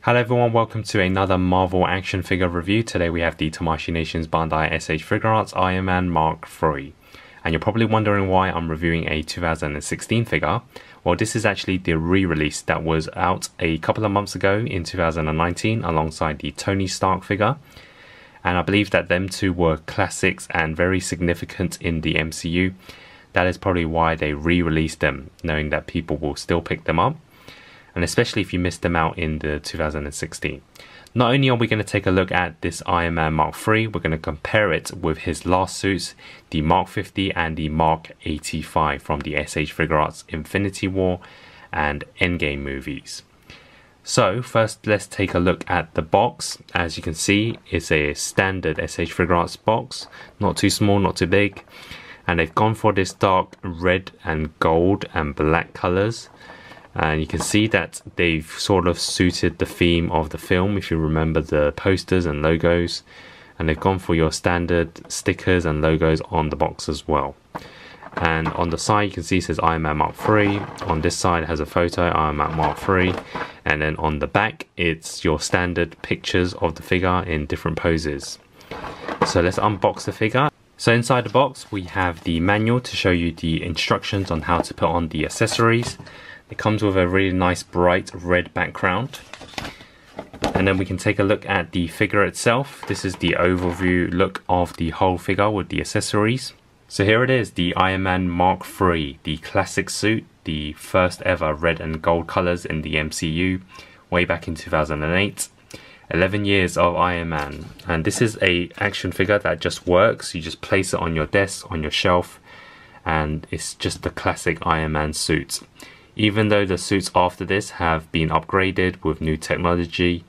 Hello everyone, welcome to another Marvel action figure review. Today we have the Tamashii Nation's Bandai SH Figuarts Iron Man Mark III. And you're probably wondering why I'm reviewing a 2016 figure. Well, this is actually the re-release that was out a couple of months ago in 2019 alongside the Tony Stark figure. And I believe that them two were classics and very significant in the MCU. That is probably why they re-released them, knowing that people will still pick them up. And especially if you missed them out in the 2016. Not only are we going to take a look at this Iron Man Mark III, we're going to compare it with his last suits, the Mark 50 and the Mark 85 from the SH Figuarts Infinity War and Endgame movies. So first let's take a look at the box. As you can see, it's a standard SH Figuarts box, not too small, not too big. And they've gone for this dark red and gold and black colors. And you can see that they've sort of suited the theme of the film, if you remember the posters and logos. And they've gone for your standard stickers and logos on the box as well. And on the side you can see it says Iron Man Mark III. On this side it has a photo, Iron Man Mark III. And then on the back it's your standard pictures of the figure in different poses. So let's unbox the figure. So inside the box we have the manual to show you the instructions on how to put on the accessories. It comes with a really nice bright red background. And then we can take a look at the figure itself. This is the overview look of the whole figure with the accessories. So here it is, the Iron Man Mark III, the classic suit, the first ever red and gold colors in the MCU, way back in 2008. 11 years of Iron Man. And this is a action figure that just works. You just place it on your desk, on your shelf, and it's just the classic Iron Man suit. Even though the suits after this have been upgraded with new technology,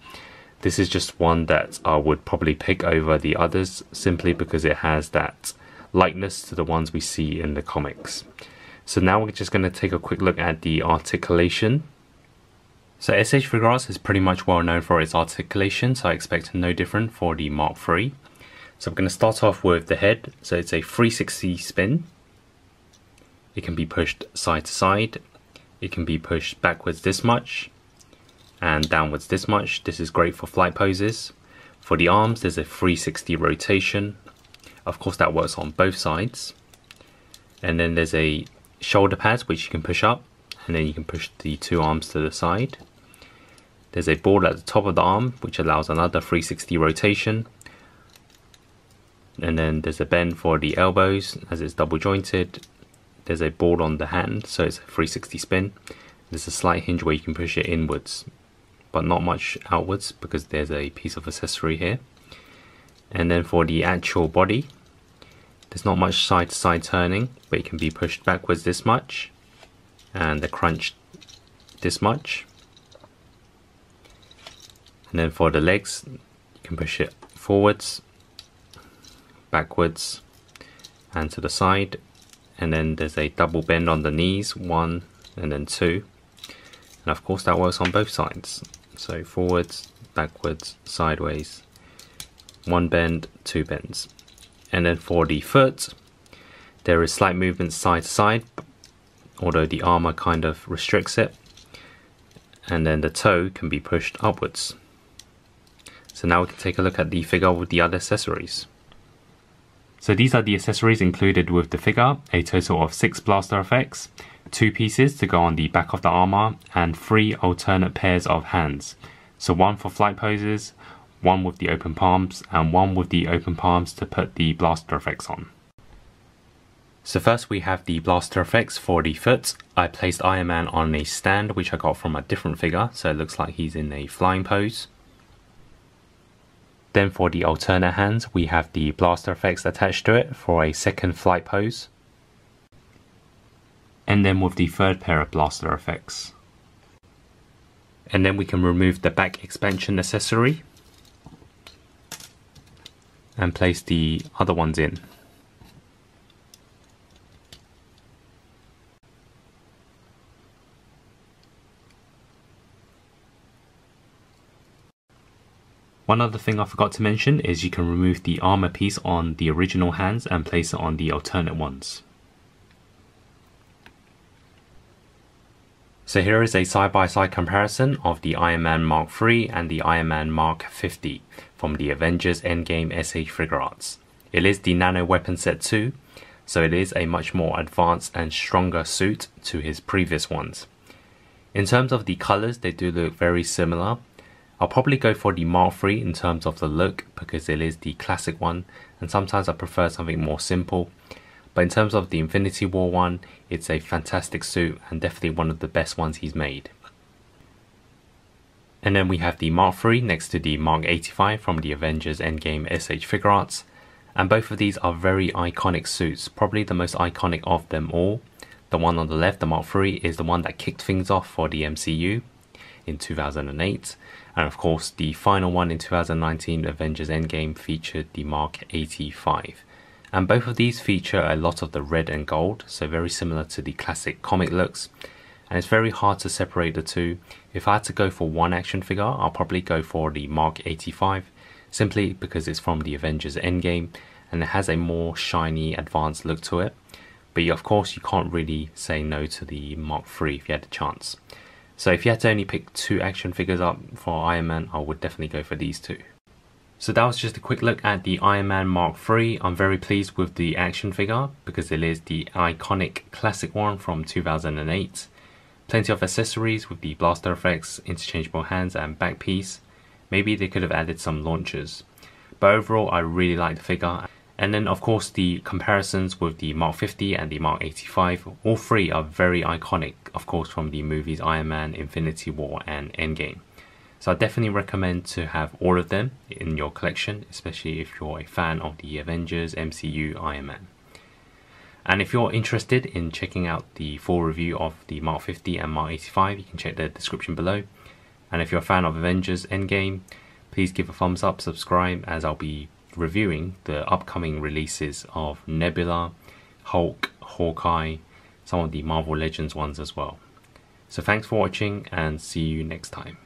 this is just one that I would probably pick over the others simply because it has that likeness to the ones we see in the comics. So now we're just going to take a quick look at the articulation. So SH Figuarts is pretty much well known for its articulation, so I expect no different for the Mark III. So I'm going to start off with the head. So it's a 360 spin. It can be pushed side to side. It can be pushed backwards this much and downwards this much. This is great for flight poses. For the arms, there's a 360 rotation. Of course, that works on both sides. And then there's a shoulder pad which you can push up, and then you can push the two arms to the side. There's a board at the top of the arm which allows another 360 rotation. And then there's a bend for the elbows as it's double jointed. There's a board on the hand, so it's a 360 spin. There's a slight hinge where you can push it inwards, but not much outwards because there's a piece of accessory here. And then for the actual body, there's not much side to side turning, but it can be pushed backwards this much, and the crunch this much. And then for the legs, you can push it forwards, backwards, and to the side. And then there's a double bend on the knees, 1 and then 2. And of course that works on both sides. So forwards, backwards, sideways, 1 bend, 2 bends. And then for the foot, there is slight movement side to side, although the armor kind of restricts it. And then the toe can be pushed upwards. So now we can take a look at the figure with the other accessories. So these are the accessories included with the figure, a total of 6 blaster effects, 2 pieces to go on the back of the armor, and 3 alternate pairs of hands. So 1 for flight poses, 1 with the open palms, and 1 with the open palms to put the blaster effects on. So first we have the blaster effects for the foot. I placed Iron Man on a stand which I got from a different figure, so it looks like he's in a flying pose. Then for the alternate hands, we have the blaster effects attached to it for a second flight pose. And then with the third pair of blaster effects. And then we can remove the back expansion accessory and place the other ones in. One other thing I forgot to mention is you can remove the armor piece on the original hands and place it on the alternate ones. So here is a side-by-side comparison of the Iron Man Mark III and the Iron Man Mark 50 from the Avengers Endgame SH Figuarts. It is the Nano Weapon Set 2, so it is a much more advanced and stronger suit to his previous ones. In terms of the colours, they do look very similar. I'll probably go for the Mark III in terms of the look because it is the classic one, and sometimes I prefer something more simple. But in terms of the Infinity War one, it's a fantastic suit and definitely one of the best ones he's made. And then we have the Mark III next to the Mark 85 from the Avengers Endgame SH Figuarts. And both of these are very iconic suits, probably the most iconic of them all. The one on the left, the Mark III, is the one that kicked things off for the MCU in 2008. And of course, the final one in 2019, Avengers Endgame, featured the Mark 85. And both of these feature a lot of the red and gold, so very similar to the classic comic looks. And it's very hard to separate the two. If I had to go for one action figure, I'll probably go for the Mark 85, simply because it's from the Avengers Endgame and it has a more shiny, advanced look to it. But of course, you can't really say no to the Mark III if you had the chance. So if you had to only pick two action figures up for Iron Man, I would definitely go for these two. So that was just a quick look at the Iron Man Mark III. I'm very pleased with the action figure because it is the iconic classic one from 2008. Plenty of accessories with the blaster effects, interchangeable hands and back piece. Maybe they could have added some launchers. But overall, I really like the figure. And then of course the comparisons with the Mark 50 and the Mark 85, all three are very iconic, of course, from the movies Iron Man, Infinity War and Endgame. So I definitely recommend to have all of them in your collection, especially if you're a fan of the Avengers, MCU, Iron Man. And if you're interested in checking out the full review of the Mark 50 and Mark 85, you can check the description below. And if you're a fan of Avengers Endgame, please give a thumbs up, subscribe, as I'll be reviewing the upcoming releases of Nebula, Hulk, Hawkeye, some of the Marvel Legends ones as well. So thanks for watching and see you next time.